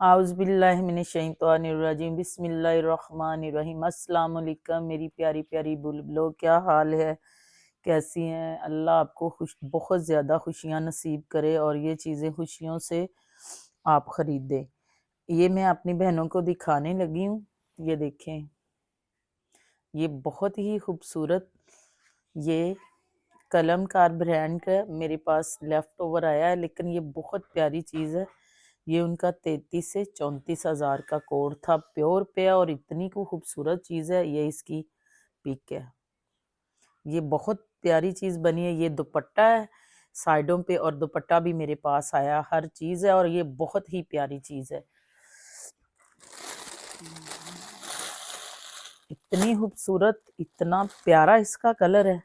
आउज़ुबिल्लाहिमिनश्शैतानिर्रजीम बिस्मिल्लाहिर्रहमानिर्रहीम। अस्सलाम वालेकुम मेरी प्यारी प्यारी बुलबुलों, क्या हाल है, कैसी हैं? अल्लाह आपको बहुत ज़्यादा खुशियाँ नसीब करे और ये चीज़ें खुशियों से आप ख़रीदें। ये मैं अपनी बहनों को दिखाने लगी हूँ। ये देखें, ये बहुत ही खूबसूरत ये कलमकार ब्रांड का मेरे पास लेफ़्ट ओवर आया है, लेकिन ये बहुत प्यारी चीज़ है। ये उनका 33 से 34 हज़ार का कोड था, प्योर पे है और इतनी को खूबसूरत चीज़ है। ये इसकी पिक है। ये बहुत प्यारी चीज़ बनी है। ये दुपट्टा है साइडों पे और दुपट्टा भी मेरे पास आया, हर चीज़ है और ये बहुत ही प्यारी चीज़ है। इतनी खूबसूरत, इतना प्यारा इसका कलर है।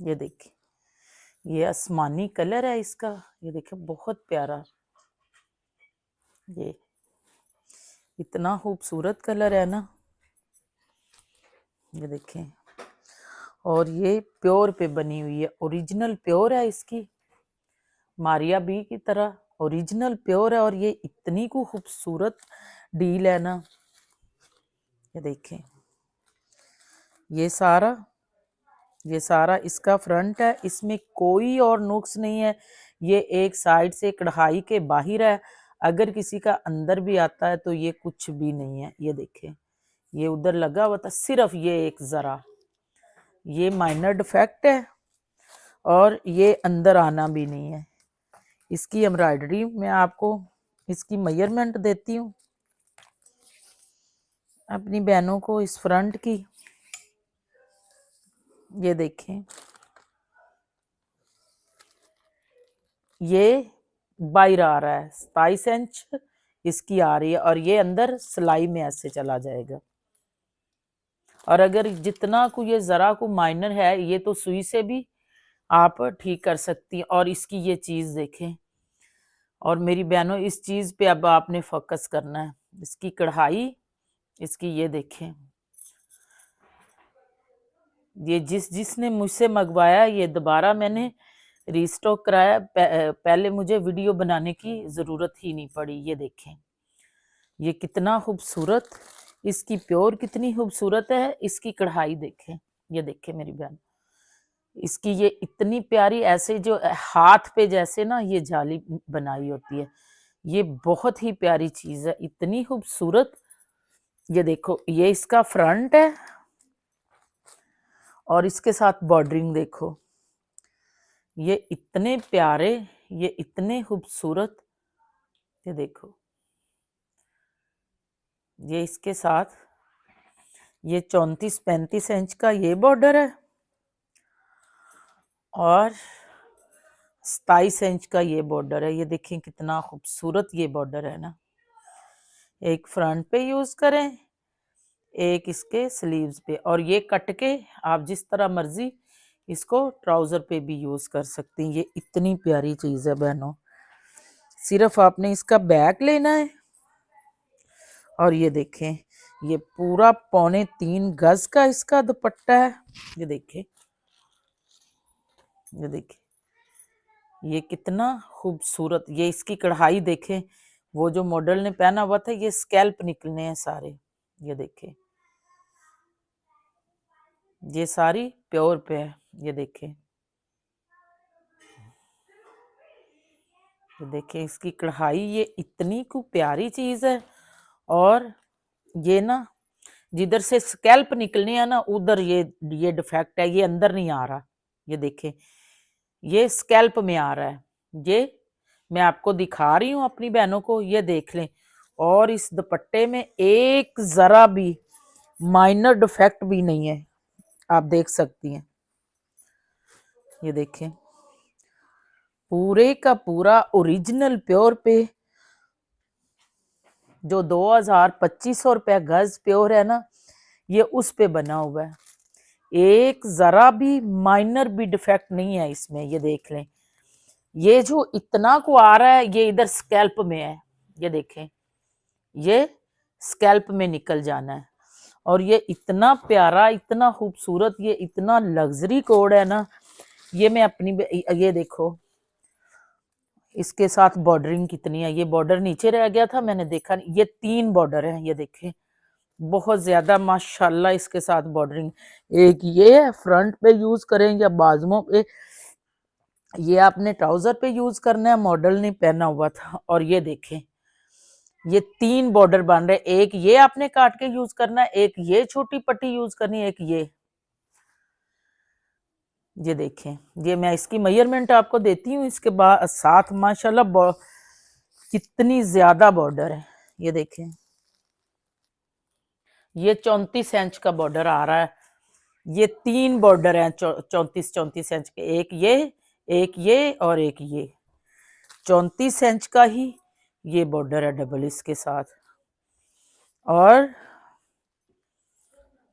ये देखिए, ये आसमानी कलर है इसका। ये देखिए, बहुत प्यारा। ये इतना खूबसूरत कलर है ना, ये देखें। और ये प्योर पे बनी हुई है, ओरिजिनल प्योर है इसकी, मारिया बी की तरह ओरिजिनल प्योर है। और ये इतनी को खूबसूरत डील है ना। ये देखें, ये सारा इसका फ्रंट है, इसमें कोई और नुक्स नहीं है। ये एक साइड से कढ़ाई के बाहर है, अगर किसी का अंदर भी आता है तो ये कुछ भी नहीं है। ये देखें, ये उधर लगा हुआ था, सिर्फ ये एक जरा ये माइनर डिफेक्ट है और ये अंदर आना भी नहीं है। इसकी एम्ब्रॉयडरी मैं आपको इसकी मेजरमेंट देती हूँ अपनी बहनों को, इस फ्रंट की। ये देखें, ये बाहर आ रहा है, 27 इंच इसकी आ रही है और ये अंदर सिलाई में ऐसे चला जाएगा। और अगर जितना को ये जरा को माइनर है, ये तो सुई से भी आप ठीक कर सकती हैं। और इसकी ये चीज देखें, और मेरी बहनों इस चीज पे अब आपने फोकस करना है। इसकी कढ़ाई, इसकी ये देखें, ये जिसने मुझसे मंगवाया, ये दोबारा मैंने रीस्टॉक कराया। पहले मुझे वीडियो बनाने की जरूरत ही नहीं पड़ी। ये देखें, ये कितना खूबसूरत, इसकी प्योर कितनी खूबसूरत है। इसकी कढ़ाई देखें, ये देखें मेरी बहन, इसकी ये इतनी प्यारी, ऐसे जो हाथ पे जैसे ना ये जाली बनाई होती है। ये बहुत ही प्यारी चीज है, इतनी खूबसूरत। ये देखो, ये इसका फ्रंट है और इसके साथ बॉर्डरिंग देखो। ये इतने प्यारे, ये इतने खूबसूरत। ये देखो, ये इसके साथ ये 34-35 इंच का ये बॉर्डर है और 27 इंच का ये बॉर्डर है। ये देखें कितना खूबसूरत ये बॉर्डर है ना। एक फ्रंट पे यूज करें, एक इसके स्लीव्स पे, और ये कट के आप जिस तरह मर्जी इसको ट्राउजर पे भी यूज कर सकती हैं। ये इतनी प्यारी चीज है बहनों, सिर्फ आपने इसका बैक लेना है। और ये देखें, ये पूरा 3.25 गज का इसका दुपट्टा है। ये देखें, ये देखें, ये कितना खूबसूरत। ये इसकी कढ़ाई देखें, वो जो मॉडल ने पहना हुआ था, ये स्कैल्प निकलने हैं सारे। ये देखें, ये सारी प्योर पे है। ये देखें, ये देखें इसकी कढ़ाई, ये इतनी को प्यारी चीज है। और ये ना जिधर से स्कैल्प निकलने हैं ना, उधर ये डिफेक्ट है, ये अंदर नहीं आ रहा। ये देखें, ये स्कैल्प में आ रहा है। ये मैं आपको दिखा रही हूँ अपनी बहनों को, ये देख लें। और इस दुपट्टे में एक जरा भी माइनर डिफेक्ट भी नहीं है, आप देख सकती हैं। ये देखें, पूरे का पूरा ओरिजिनल प्योर पे, जो 2000-2500 रुपया गज प्योर है ना, ये उस पे बना हुआ है। एक जरा भी माइनर भी डिफेक्ट नहीं है इसमें। ये देख लें, ये जो इतना को आ रहा है, ये इधर स्कैल्प में है। ये देखें, ये स्कैल्प में निकल जाना है। और ये इतना प्यारा, इतना खूबसूरत, ये इतना लग्जरी कोड है ना। ये मैं अपनी, ये देखो, इसके साथ बॉर्डरिंग कितनी है, ये बॉर्डर नीचे रह गया था, मैंने देखा नहीं, ये 3 बॉर्डर हैं, ये देखें बहुत ज्यादा माशाल्लाह इसके साथ बॉर्डरिंग। एक ये है फ्रंट पे यूज करें या बाजुओं पे, ये आपने ट्राउजर पे यूज करना है, मॉडल ने पहना हुआ था। और ये देखें ये 3 बॉर्डर बन रहे, एक ये आपने काट के यूज करना है, एक ये छोटी पट्टी यूज करनी है, एक ये देखें, ये मैं इसकी मेजरमेंट आपको देती हूँ। इसके बाद साथ माशाल्लाह कितनी ज्यादा बॉर्डर है, ये देखें ये 34 इंच का बॉर्डर आ रहा है। ये 3 बॉर्डर हैं 34 इंच के, एक ये और एक ये। 34 इंच का ही ये बॉर्डर है डबल इसके साथ, और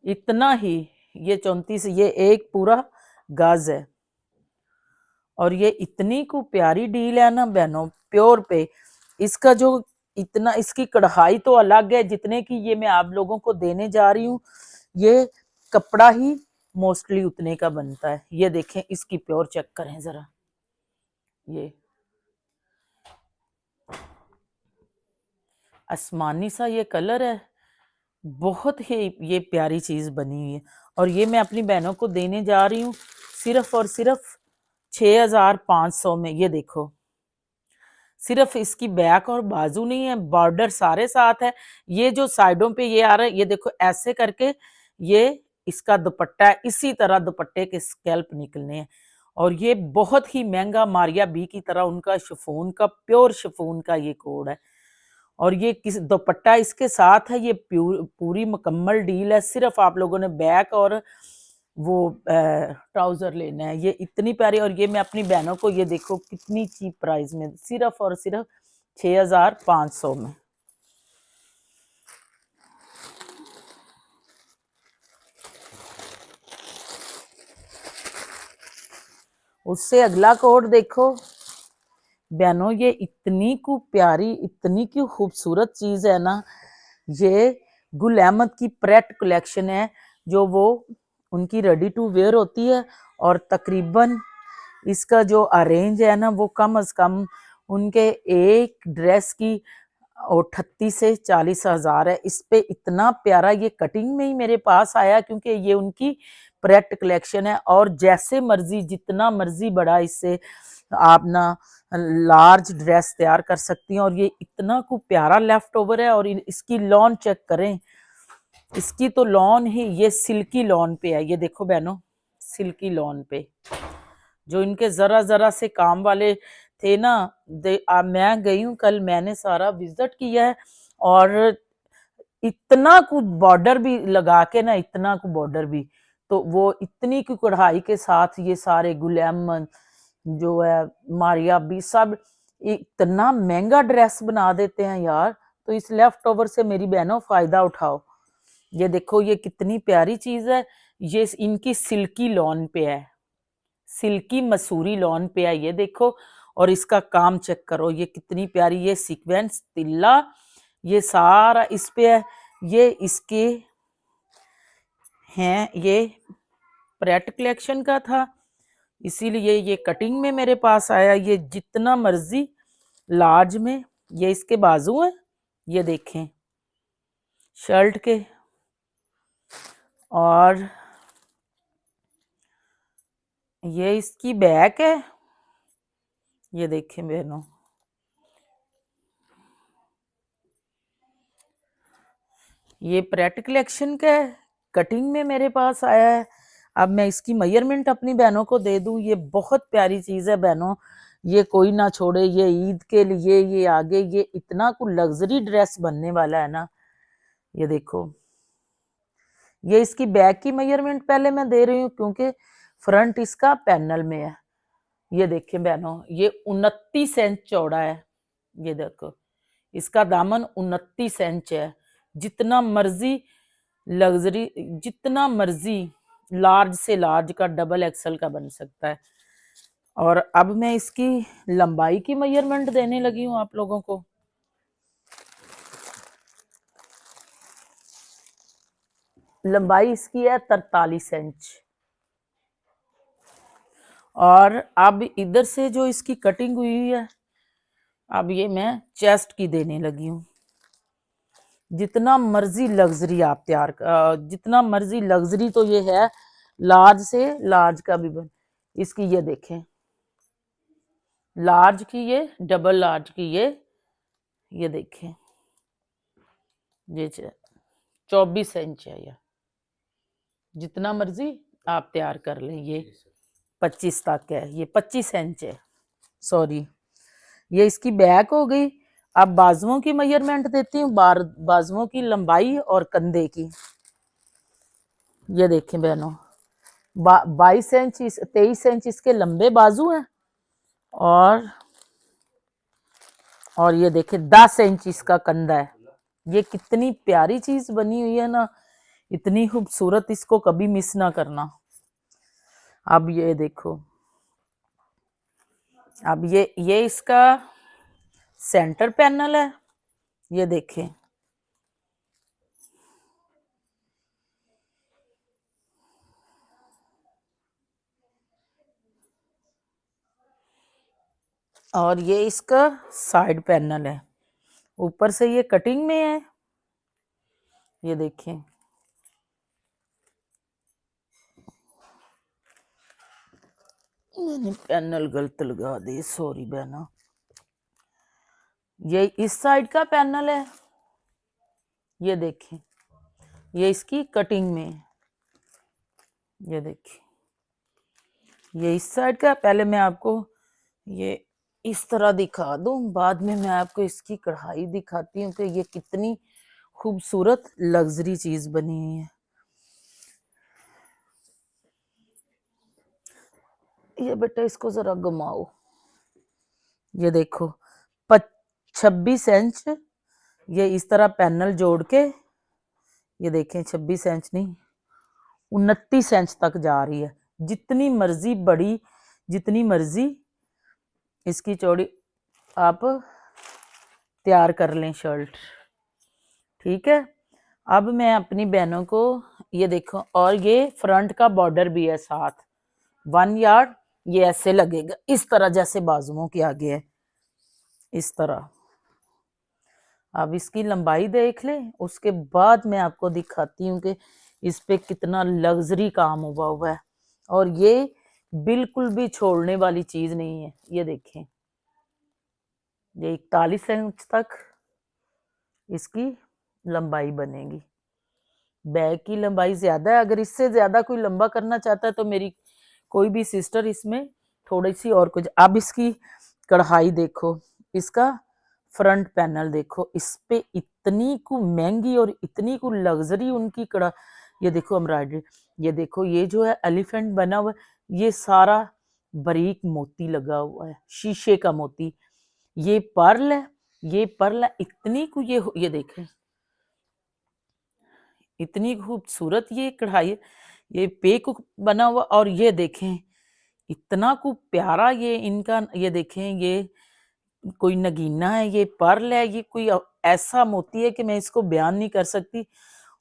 इतना ही ये 34, ये एक पूरा गाज है। और ये इतनी को प्यारी डील है ना बहनों, प्योर पे। इसका जो इतना, इसकी कढ़ाई तो अलग है, जितने की ये मैं आप लोगों को देने जा रही हूँ, ये कपड़ा ही मोस्टली उतने का बनता है। ये देखें इसकी प्योर चेक करें जरा, ये आसमानी सा ये कलर है, बहुत ही ये प्यारी चीज बनी हुई है। और ये मैं अपनी बहनों को देने जा रही हूँ सिर्फ और सिर्फ 6500 में। ये देखो सिर्फ इसकी बैक और बाजू नहीं है, बॉर्डर सारे साथ है। ये जो साइडों पे ये आ रहा है, ये देखो ऐसे करके ये इसका दुपट्टा है, इसी तरह दुपट्टे के स्कैल्प निकलने हैं। और ये बहुत ही महंगा मारिया बी की तरह उनका शिफॉन का, प्योर शिफॉन का ये कोड है। और ये किस दुपट्टा इसके साथ है, ये पूरी मुकम्मल डील है। सिर्फ आप लोगों ने बैक और वो ट्राउजर लेना है। ये इतनी प्यारी, और ये मैं अपनी बहनों को, ये देखो कितनी चीप प्राइस में, सिर्फ और सिर्फ 6500 में। उससे अगला कोड देखो बहनों, ये इतनी को प्यारी, इतनी की खूबसूरत चीज है ना। ये गुल अहमद की प्रेट कलेक्शन है, जो वो उनकी रेडी टू वेयर होती है। और तकरीबन इसका जो अरेंज है ना, वो कम अज कम उनके एक ड्रेस की 38 से 40 हजार है। इस पे इतना प्यारा ये कटिंग में ही मेरे पास आया, क्योंकि ये उनकी प्रेट कलेक्शन है। और जैसे मर्जी, जितना मर्जी बड़ा इससे आप ना लार्ज ड्रेस तैयार कर सकती हैं। और ये इतना को प्यारा लेफ्ट ओवर है। और इसकी लॉन चेक करें, इसकी तो लॉन ही, ये सिल्की लॉन पे है। ये देखो बहनों, सिल्की लॉन पे, जो इनके जरा जरा से काम वाले थे ना, मैं गई हूँ कल, मैंने सारा विजिट किया है। और इतना कुछ बॉर्डर भी लगा के ना, इतना कुछ बॉर्डर भी, तो वो इतनी की कढ़ाई के साथ ये सारे गुल अहमद जो है, मारिया भी, सब इतना महंगा ड्रेस बना देते हैं यार। तो इस लेफ्ट ओवर से मेरी बहनों फायदा उठाओ। ये देखो ये कितनी प्यारी चीज है। ये इनकी सिल्की लॉन पे है, सिल्की मसूरी लॉन पे है, ये देखो। और इसका काम चेक करो, ये कितनी प्यारी, ये सीक्वेंस तिल्ला, ये सारा इस पे है। ये इसके हैं, ये प्रेट कलेक्शन का था, इसीलिए ये कटिंग में मेरे पास आया। ये जितना मर्जी लार्ज में, ये इसके बाजू है, ये देखें शर्ट के। और ये इसकी बैक है, ये देखें बहनों, ये प्रेट कलेक्शन का है, कटिंग में मेरे पास आया है। अब मैं इसकी मेजरमेंट अपनी बहनों को दे दूं। ये बहुत प्यारी चीज है बहनों, ये कोई ना छोड़े। ये ईद के लिए, ये आगे ये इतना कुछ लग्जरी ड्रेस बनने वाला है ना। ये देखो, ये इसकी बैक की मेजरमेंट पहले मैं दे रही हूँ, क्योंकि फ्रंट इसका पैनल में है। ये देखें बहनों, ये 29 इंच चौड़ा है। ये देखो इसका दामन 29 इंच है। जितना मर्जी लग्जरी, जितना मर्जी लार्ज से लार्ज का, डबल एक्सल का बन सकता है। और अब मैं इसकी लंबाई की मेजरमेंट देने लगी हूँ आप लोगों को। लंबाई इसकी है 43 इंच। और अब इधर से जो इसकी कटिंग हुई है, अब ये मैं चेस्ट की देने लगी हूँ। जितना मर्जी लग्जरी आप तैयार जितना मर्जी लग्जरी तो ये है, लार्ज से लार्ज का भी बन, इसकी ये देखें, लार्ज की ये, डबल लार्ज की ये देखें, ये 24 इंच है। ये जितना मर्जी आप तैयार कर लें, ये 25 तक है, ये 25 इंच है, सॉरी। ये इसकी बैक हो गई। अब बाजुओं की मेजरमेंट देती हूँ, बाजुओं की लंबाई और कंधे की। ये देखें बहनों, 22 इंच 23 इंच इसके लंबे बाजू हैं, और ये देखें 10 इंच इसका कंधा है। ये कितनी प्यारी चीज बनी हुई है ना, इतनी खूबसूरत, इसको कभी मिस ना करना। अब ये देखो, अब ये इसका सेंटर पैनल है, ये देखें। और ये इसका साइड पैनल है, ऊपर से ये कटिंग में है, ये देखें। मैंने पैनल गलत लगा दी, सॉरी बहना। ये इस साइड का पैनल है, ये देखें, ये इसकी कटिंग में, ये देखिए। ये इस साइड का, पहले मैं आपको ये इस तरह दिखा दूं, बाद में मैं आपको इसकी कढ़ाई दिखाती हूँ कि ये कितनी खूबसूरत लग्जरी चीज बनी हुई है। ये बेटा इसको जरा घुमाओ, ये देखो 26 इंच, ये इस तरह पैनल जोड़ के, ये देखें 26 इंच नहीं 29 इंच तक जा रही है। जितनी मर्जी बड़ी, जितनी मर्जी इसकी चौड़ी आप तैयार कर लें शर्ट, ठीक है। अब मैं अपनी बहनों को, ये देखो, और ये फ्रंट का बॉर्डर भी है साथ, 1 यार्ड, ये ऐसे लगेगा इस तरह जैसे बाजुओं के आगे है, इस तरह। अब इसकी लंबाई देख ले, उसके बाद मैं आपको दिखाती हूँ कि इस पे कितना लग्जरी काम हुआ है, और ये बिल्कुल भी छोड़ने वाली चीज नहीं है। ये देखें, ये 41 इंच तक इसकी लंबाई बनेगी। बैक की लंबाई ज्यादा है, अगर इससे ज्यादा कोई लंबा करना चाहता है तो मेरी कोई भी सिस्टर इसमें थोड़ी सी और कुछ। अब इसकी कढ़ाई देखो, इसका फ्रंट पैनल देखो, इस पे इतनी को महंगी और इतनी को लग्जरी उनकी कढ़ा, ये देखो एम्ब्रॉयडरी, ये देखो, ये जो है एलिफेंट बना हुआ है, ये सारा बारीक मोती लगा हुआ है, शीशे का मोती। ये पर्ल है, ये पर्ल है, इतनी को ये देखें, इतनी खूबसूरत ये कढ़ाई है, ये पे को बना हुआ, और ये देखें इतना को प्यारा ये इनका, ये देखें, ये कोई नगीना है, ये पर्ल है, ये कोई ऐसा मोती है कि मैं इसको बयान नहीं कर सकती।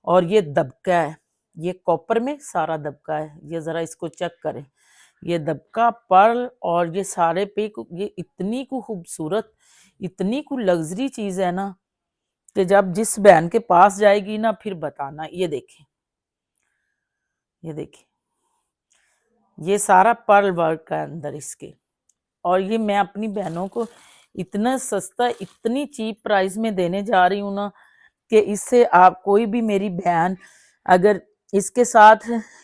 और ये दबका है, ये कॉपर में सारा दबका है, ये जरा इसको चेक करें, ये दबका पर्ल और ये सारे पे को, ये इतनी को खूबसूरत, इतनी को लग्जरी चीज है ना, कि जब जिस बहन के पास जाएगी ना फिर बताना। ये देखें, ये देखिए, ये सारा पर्ल वर्क का अंदर इसके, और ये मैं अपनी बहनों को इतना सस्ता, इतनी चीप प्राइस में देने जा रही हूँ ना, कि इससे आप कोई भी मेरी बहन अगर इसके साथ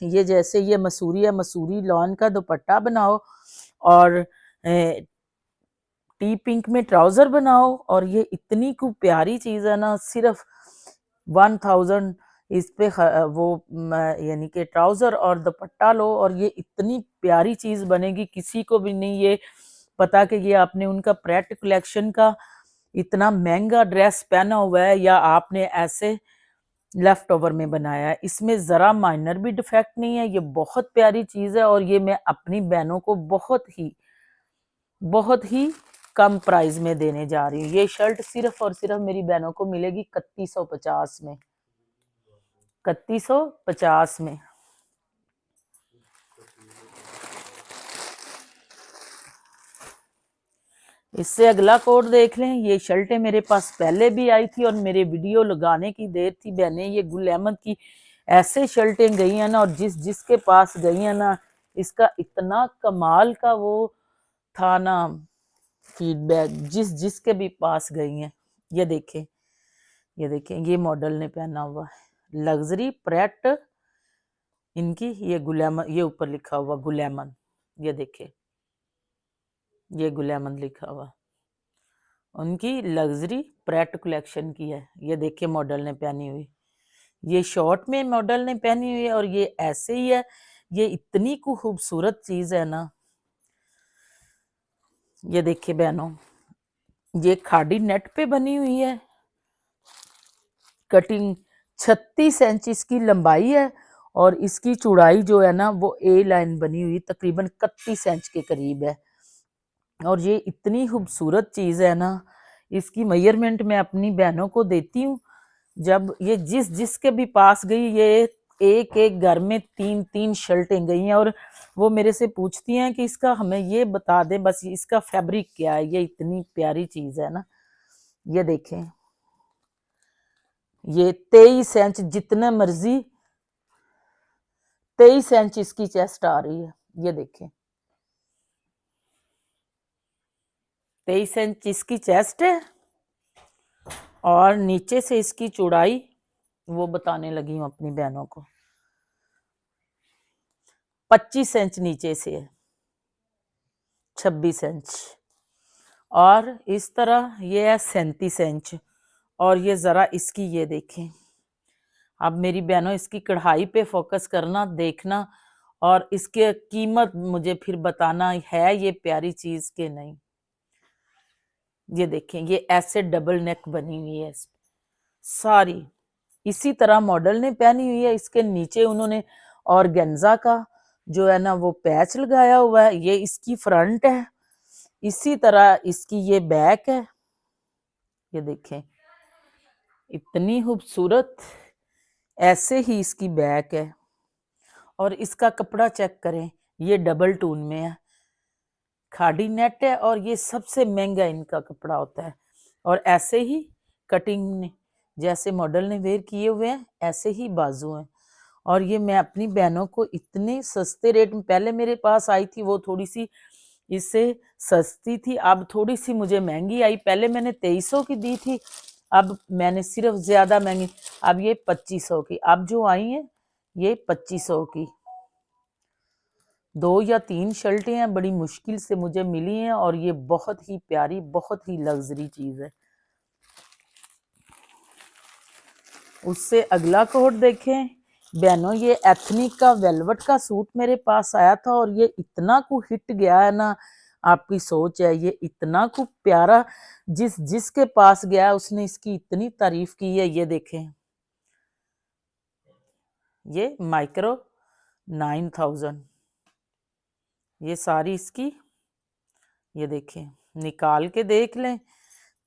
ये, जैसे ये मसूरी है, मसूरी लॉन का दुपट्टा बनाओ और टी पिंक में ट्राउजर बनाओ, और ये इतनी खूब प्यारी चीज है ना, सिर्फ 1000 इस पे वो यानी कि ट्राउजर और दुपट्टा लो, और ये इतनी प्यारी चीज बनेगी, किसी को भी नहीं ये पता कि ये आपने उनका प्रेट कलेक्शन का इतना महंगा ड्रेस पहना हुआ है या आपने ऐसे लेफ्ट ओवर में बनाया है। इसमें जरा माइनर भी डिफेक्ट नहीं है, ये बहुत प्यारी चीज है, और ये मैं अपनी बहनों को बहुत ही कम प्राइस में देने जा रही हूँ। ये शर्ट सिर्फ और सिर्फ मेरी बहनों को मिलेगी 3150 में, 3150 में। इससे अगला कोड देख लें। ये शर्टें मेरे पास पहले भी आई थी और मेरे वीडियो लगाने की देर थी बहनें। ये गुल अहमद की ऐसे शर्टें गई हैं ना, और जिसके पास गई हैं ना, इसका इतना कमाल का वो था ना फीडबैक, जिसके भी पास गई हैं। ये देखें, ये देखें, ये मॉडल ने पहना हुआ है लग्जरी प्रेट इनकी। ये गुल, ये ऊपर लिखा हुआ गुल अहमद, ये देखें, ये गुल अहमद लिखा हुआ, उनकी लग्जरी प्रेट कलेक्शन की है। ये देखिए मॉडल ने पहनी हुई, ये शॉर्ट में मॉडल ने पहनी हुई है, और ये ऐसे ही है। ये इतनी खूबसूरत चीज है ना। ये देखिए बहनों, ये खाड़ी नेट पे बनी हुई है, कटिंग 36 इंच इसकी लंबाई है, और इसकी चौड़ाई जो है ना वो ए लाइन बनी हुई तकरीबन 31 इंच के करीब है। और ये इतनी खूबसूरत चीज है ना, इसकी मेजरमेंट मैं अपनी बहनों को देती हूँ। जब ये जिसके भी पास गई, ये एक एक घर में 3-3 शर्टें गई हैं, और वो मेरे से पूछती हैं कि इसका हमें ये बता दे, बस इसका फैब्रिक क्या है। ये इतनी प्यारी चीज है ना। ये देखें, ये 23 इंच, जितने मर्जी 23 इंच इसकी चेस्ट आ रही है। ये देखें, 23 इंच इसकी चेस्ट है, और नीचे से इसकी चौड़ाई वो बताने लगी हूँ अपनी बहनों को, 25 इंच नीचे से है, 26 इंच, और इस तरह ये है 37 इंच। और ये जरा इसकी ये देखें। अब मेरी बहनों इसकी कढ़ाई पे फोकस करना, देखना, और इसके कीमत मुझे फिर बताना है ये प्यारी चीज के नहीं। ये देखें, ये ऐसे डबल नेक बनी हुई है सारी, इसी तरह मॉडल ने पहनी हुई है। इसके नीचे उन्होंने ऑर्गेन्जा का जो है ना वो पैच लगाया हुआ है। ये इसकी फ्रंट है, इसी तरह इसकी ये बैक है। ये देखें, इतनी खूबसूरत, ऐसे ही इसकी बैक है। और इसका कपड़ा चेक करें, ये डबल टून में है, खाड़ी नेट है, और ये सबसे महंगा इनका कपड़ा होता है। और ऐसे ही कटिंग जैसे मॉडल ने वेयर किए हुए हैं, ऐसे ही बाजू हैं। और ये मैं अपनी बहनों को इतने सस्ते रेट में, पहले मेरे पास आई थी वो थोड़ी सी इससे सस्ती थी, अब थोड़ी सी मुझे महंगी आई। पहले मैंने 2300 की दी थी, अब मैंने सिर्फ ज्यादा महंगी, अब ये 2500 की, अब जो आई है ये 2500 की। 2 या 3 शर्टें हैं, बड़ी मुश्किल से मुझे मिली हैं, और ये बहुत ही प्यारी, बहुत ही लग्जरी चीज है। उससे अगला कोड देखें बहनों, ये एथनिक का वेलवेट का सूट मेरे पास आया था, और ये इतना को हिट गया है ना, आपकी सोच है, ये इतना को प्यारा, जिसके पास गया उसने इसकी इतनी तारीफ की है। ये देखें, ये माइक्रो 9000, ये सारी इसकी, ये देखें, निकाल के देख लें।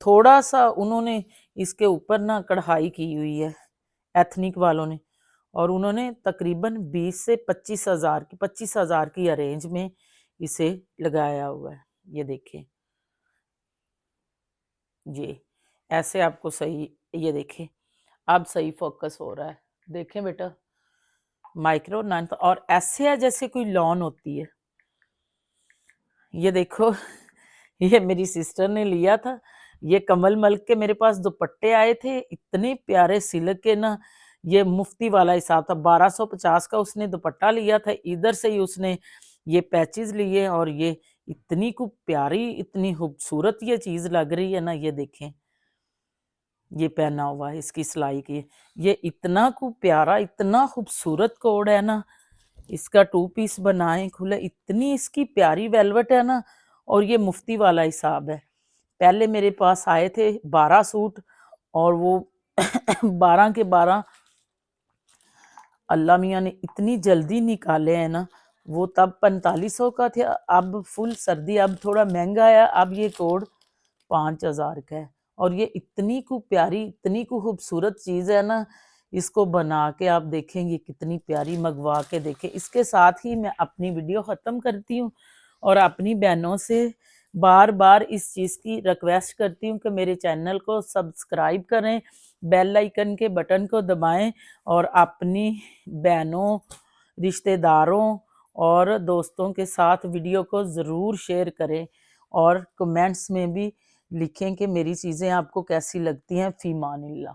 थोड़ा सा उन्होंने इसके ऊपर ना कढ़ाई की हुई है एथनिक वालों ने, और उन्होंने तकरीबन 20 से 25,000 की अरेंज में इसे लगाया हुआ है। ये देखें, ये ऐसे आपको सही, ये देखें अब सही फोकस हो रहा है। देखें बेटा, माइक्रो 9, और ऐसे है जैसे कोई लॉन होती है। ये देखो, ये मेरी सिस्टर ने लिया था, ये कमल मल्क के मेरे पास दुपट्टे आए थे, इतने प्यारे सिल्क के ना, ये मुफ्ती वाला हिसाब था। 1250 का उसने दुपट्टा लिया था, इधर से ही उसने ये पैचेस लिए, और ये इतनी खूब प्यारी, इतनी खूबसूरत ये चीज लग रही है ना। ये देखें, ये पहना हुआ है, इसकी सिलाई की, ये इतना खूब प्यारा, इतना खूबसूरत कोड है ना। इसका 2 पीस बनाए खुले, इतनी इसकी प्यारी वेलवेट है ना, और ये मुफ्ती वाला हिसाब है। पहले मेरे पास आए थे 12 सूट, और वो 12 के 12 अल्लाह मियाँ ने इतनी जल्दी निकाले हैं ना। वो तब 4500 का थे, अब फुल सर्दी, अब थोड़ा महंगा है, अब ये कोड 5000 का है। और ये इतनी को प्यारी, इतनी को खूबसूरत चीज है ना, इसको बना के आप देखेंगे कितनी प्यारी, मंगवा के देखें। इसके साथ ही मैं अपनी वीडियो ख़त्म करती हूँ, और अपनी बहनों से बार बार इस चीज़ की रिक्वेस्ट करती हूँ कि मेरे चैनल को सब्सक्राइब करें, बेल आइकन के बटन को दबाएं और अपनी बहनों, रिश्तेदारों और दोस्तों के साथ वीडियो को ज़रूर शेयर करें और कमेंट्स में भी लिखें कि मेरी चीज़ें आपको कैसी लगती हैं। फ़ी मानिल्लाह।